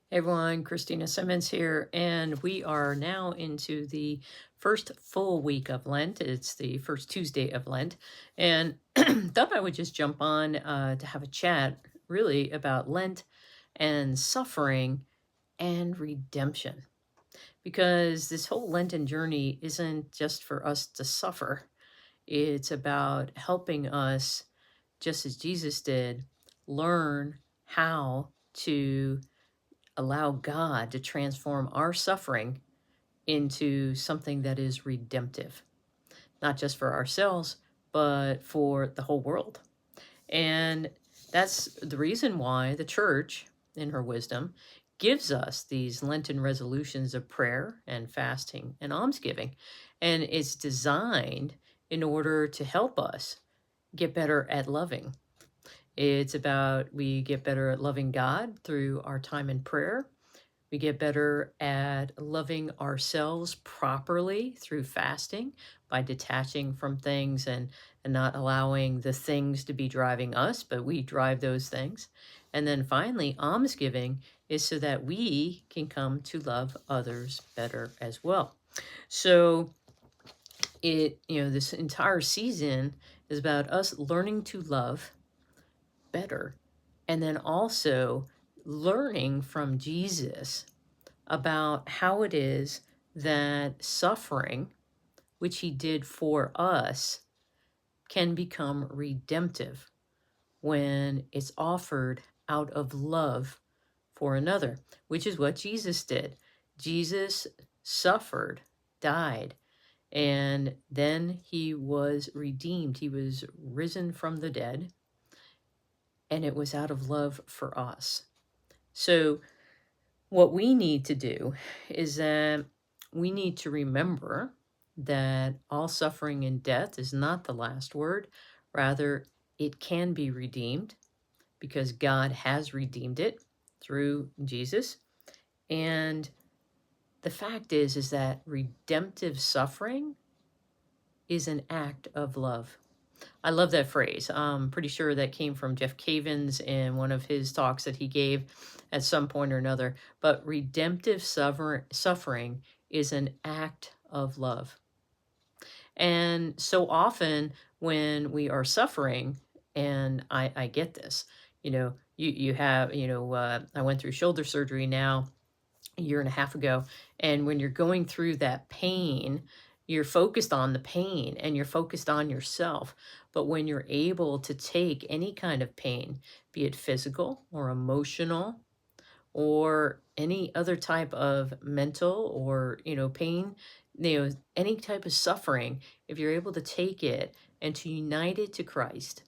Hey everyone, Christina Simmons here, and we are now into the first full week of Lent. It's the first Tuesday of Lent, and thought I would just jump on to have a chat really about Lent and suffering and redemption. Because this whole Lenten journey isn't just for us to suffer, it's about helping us, just as Jesus did, learn how to allow God to transform our suffering into something that is redemptive, not just for ourselves, but for the whole world. And that's the reason why the church, in her wisdom, gives us these Lenten resolutions of prayer and fasting and almsgiving. And it's designed in order to help us get better at loving. It's about we get better at loving God through our time in prayer. We get better at loving ourselves properly through fasting by detaching from things and not allowing the things to be driving us, but we drive those things. And then finally, almsgiving is so that we can come to love others better as well. So this entire season is about us learning to love better and then also learning from Jesus about how it is that suffering, which he did for us, can become redemptive when it's offered out of love for another, which is what Jesus did. Jesus suffered, died, and then he was redeemed. He was risen from the dead, and it was out of love for us. So what we need to do is that we need to remember that all suffering and death is not the last word. Rather, it can be redeemed because God has redeemed it through Jesus. And the fact is that redemptive suffering is an act of love. I love that phrase. I'm pretty sure that came from Jeff Cavins in one of his talks that he gave at some point or another. But redemptive suffering is an act of love. And so often when we are suffering, and I get this, you have, I went through shoulder surgery now a year and a half ago. And when you're going through that pain, you're focused on the pain and you're focused on yourself. But when you're able to take any kind of pain, be it physical or emotional or any other type of mental or, pain, any type of suffering, if you're able to take it and to unite it to Christ,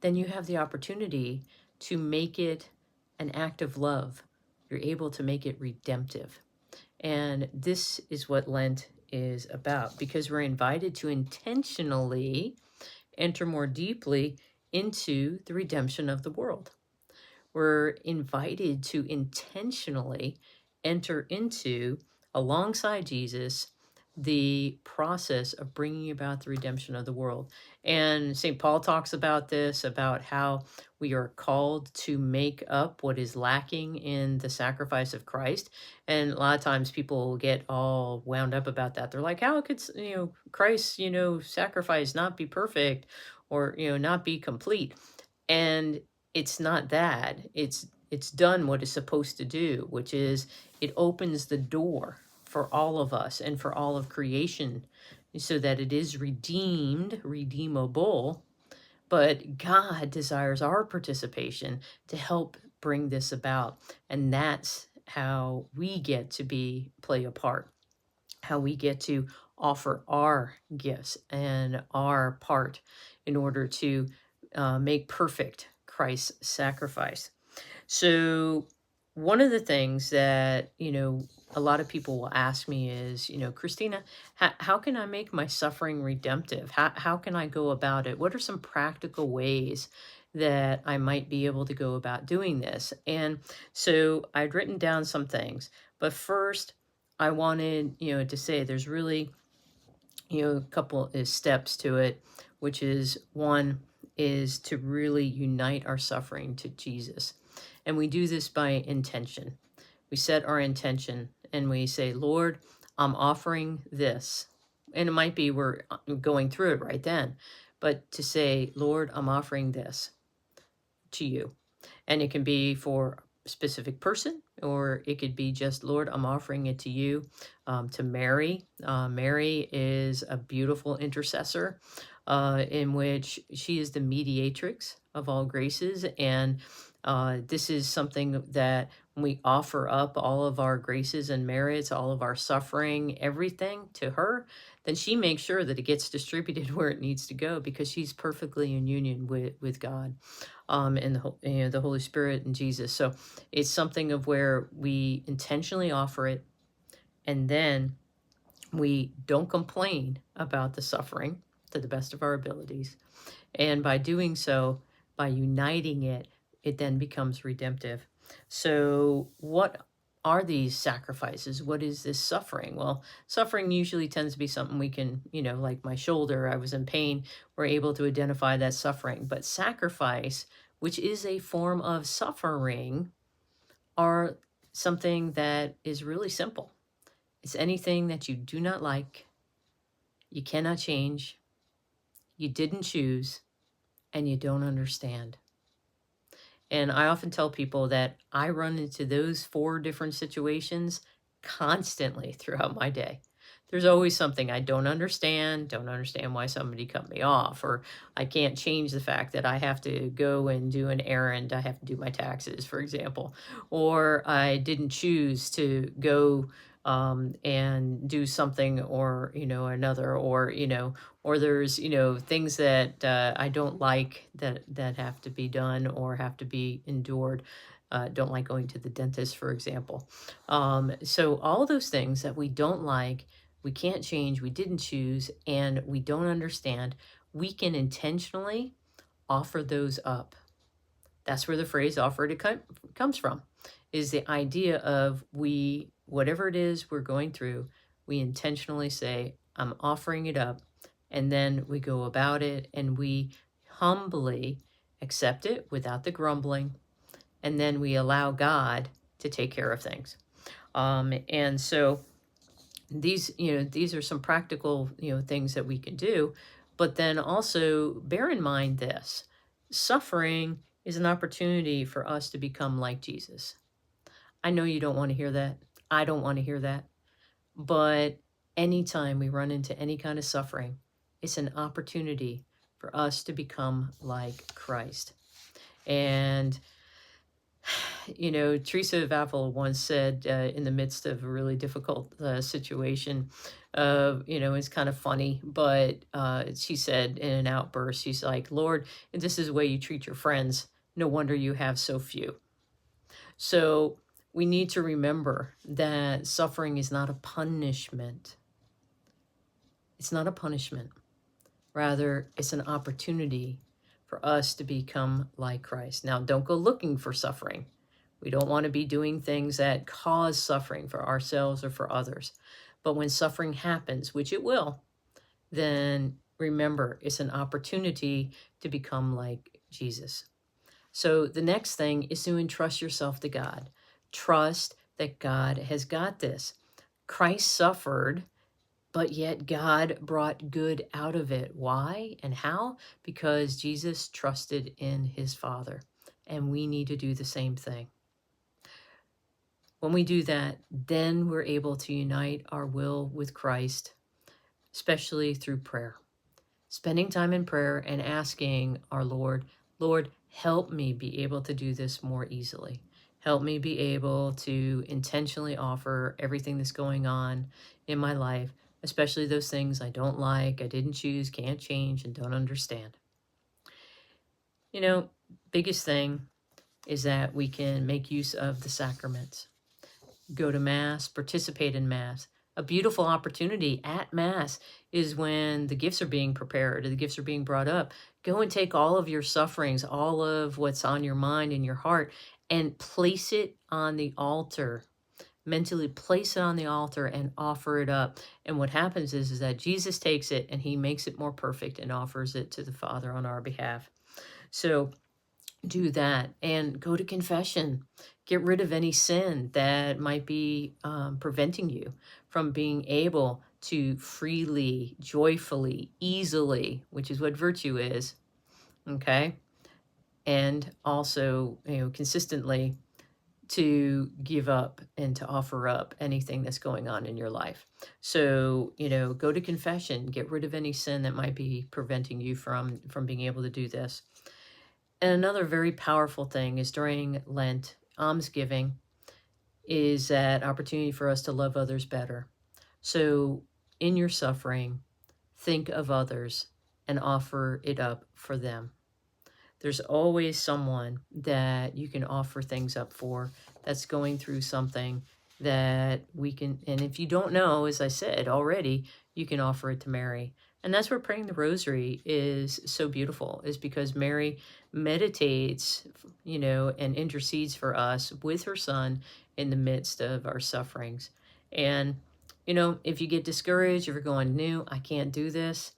then you have the opportunity to make it an act of love. You're able to make it redemptive. And this is what Lent is about because we're invited to intentionally enter more deeply into the redemption of the world. We're invited to intentionally enter into, alongside Jesus, the process of bringing about the redemption of the world. And St. Paul talks about this, about how we are called to make up what is lacking in the sacrifice of Christ. And a lot of times people get all wound up about that. They're like, how could, Christ's, sacrifice not be perfect or, not be complete? And it's not that. It's done what it's supposed to do, which is it opens the door for all of us and for all of creation so that it is redeemed, redeemable. But God desires our participation to help bring this about. And that's how we get to play a part, how we get to offer our gifts and our part in order to make perfect Christ's sacrifice. So, one of the things that, a lot of people will ask me is, Christina, how can I make my suffering redemptive? How can I go about it? What are some practical ways that I might be able to go about doing this? And so I'd written down some things. But first, I wanted, to say there's really, a couple of steps to it, which is one is to really unite our suffering to Jesus. And we do this by intention. we set our intention and we say, Lord, I'm offering this. And it might be we're going through it right then, but to say, Lord, I'm offering this to you. And it can be for a specific person, or it could be just, Lord, I'm offering it to you. To Mary. Mary is a beautiful intercessor in which she is the mediatrix of all graces. And this is something that when we offer up all of our graces and merits, all of our suffering, everything to her, then she makes sure that it gets distributed where it needs to go, because she's perfectly in union with God, and the Holy Spirit and Jesus. So it's something of where we intentionally offer it, and then we don't complain about the suffering to the best of our abilities. And by doing so, by uniting it, it then becomes redemptive. So what are these sacrifices? What is this suffering? Well, suffering usually tends to be something we can, like my shoulder, I was in pain, we're able to identify that suffering. But sacrifice, which is a form of suffering, are something that is really simple. It's anything that you do not like, you cannot change, you didn't choose, and you don't understand. And I often tell people that I run into those 4 different situations constantly throughout my day. There's always something I don't understand why somebody cut me off, or I can't change the fact that I have to go and do an errand, I have to do my taxes, for example, or I didn't choose to go and do something or, another, or there's, things that I don't like that have to be done or have to be endured. Don't like going to the dentist, for example. So all those things that we don't like, we can't change, we didn't choose, and we don't understand, we can intentionally offer those up. That's where the phrase offer to comes from, is the idea of whatever it is we're going through, we intentionally say, I'm offering it up. And then we go about it and we humbly accept it without the grumbling. And then we allow God to take care of things. And so these are some practical, things that we can do. But then also bear in mind this: suffering is an opportunity for us to become like Jesus. I know you don't want to hear that. I don't want to hear that. But anytime we run into any kind of suffering, it's an opportunity for us to become like Christ. And Teresa of Avila once said, in the midst of a really difficult situation, it's kind of funny, but she said in an outburst, she's like, Lord, if this is the way you treat your friends, no wonder you have so few. So we need to remember that suffering is not a punishment. It's not a punishment. Rather, it's an opportunity for us to become like Christ. Now, don't go looking for suffering. We don't want to be doing things that cause suffering for ourselves or for others. But when suffering happens, which it will, then remember, it's an opportunity to become like Jesus. So the next thing is to entrust yourself to God. Trust that God has got this. Christ suffered, but yet God brought good out of it. Why and how? Because Jesus trusted in his Father. And we need to do the same thing. When we do that, then we're able to unite our will with Christ, especially through prayer. Spending time in prayer and asking our Lord, help me be able to do this more easily. Help me be able to intentionally offer everything that's going on in my life, especially those things I don't like, I didn't choose, can't change, and don't understand. Biggest thing is that we can make use of the sacraments. Go to Mass, participate in Mass. A beautiful opportunity at Mass is when the gifts are being prepared, or the gifts are being brought up. Go and take all of your sufferings, all of what's on your mind and your heart, and place it on the altar. Mentally place it on the altar and offer it up. And what happens is that Jesus takes it and he makes it more perfect and offers it to the Father on our behalf. So do that and go to confession. Get rid of any sin that might be preventing you from being able to freely, joyfully, easily, which is what virtue is, okay? And also, consistently to give up and to offer up anything that's going on in your life. So, go to confession, get rid of any sin that might be preventing you from being able to do this. And another very powerful thing is during Lent, almsgiving is that opportunity for us to love others better. So, in your suffering, think of others and offer it up for them. There's always someone that you can offer things up for that's going through something that we can, and if you don't know, as I said already, you can offer it to Mary. And that's where praying the rosary is so beautiful, is because Mary meditates, and intercedes for us with her son in the midst of our sufferings. And, if you get discouraged, if you're going, no, I can't do this,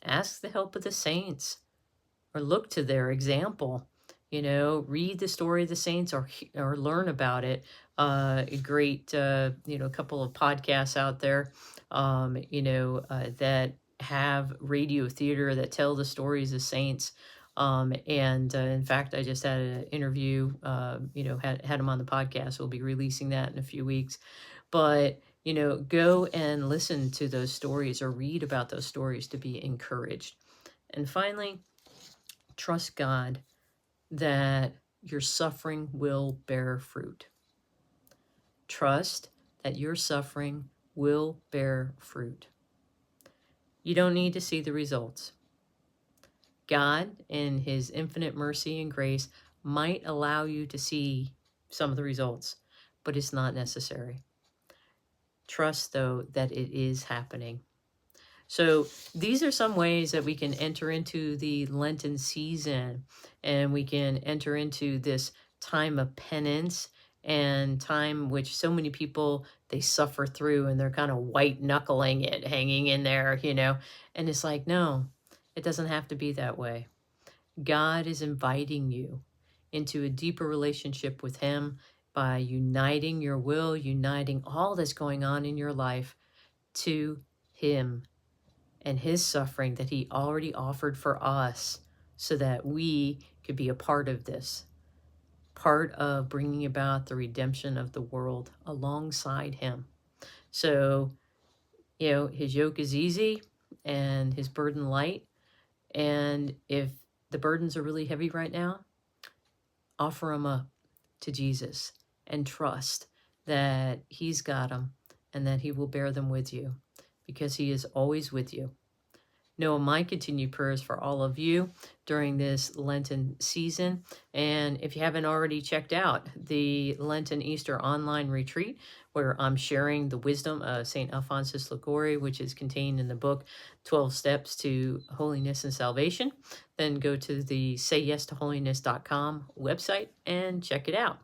ask the help of the saints or look to their example. Read the story of the saints or learn about it. A great couple of podcasts out there that have radio theater that tell the stories of saints. And in fact, I just had an interview, had him on the podcast. We'll be releasing that in a few weeks. But go and listen to those stories or read about those stories to be encouraged. And finally, trust God that your suffering will bear fruit. Trust that your suffering will bear fruit. You don't need to see the results. God, in his infinite mercy and grace, might allow you to see some of the results, but it's not necessary. Trust, though, that it is happening. So these are some ways that we can enter into the Lenten season, and we can enter into this time of penance and time which so many people, they suffer through and they're kind of white knuckling it, hanging in there, and it's like, no, it doesn't have to be that way. God is inviting you into a deeper relationship with him by uniting your will, uniting all that's going on in your life to him and his suffering that he already offered for us so that we could be a part of this, part of bringing about the redemption of the world alongside him. So, his yoke is easy and his burden light. And if the burdens are really heavy right now, offer them up to Jesus and trust that he's got them and that he will bear them with you because he is always with you. Know my continued prayers for all of you during this Lenten season. And if you haven't already checked out the Lenten Easter online retreat, where I'm sharing the wisdom of St. Alphonsus Liguori, which is contained in the book 12 Steps to Holiness and Salvation, then go to the sayyestoholiness.com website and check it out.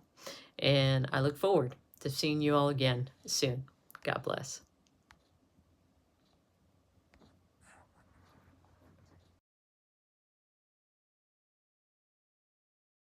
And I look forward to seeing you all again soon. God bless.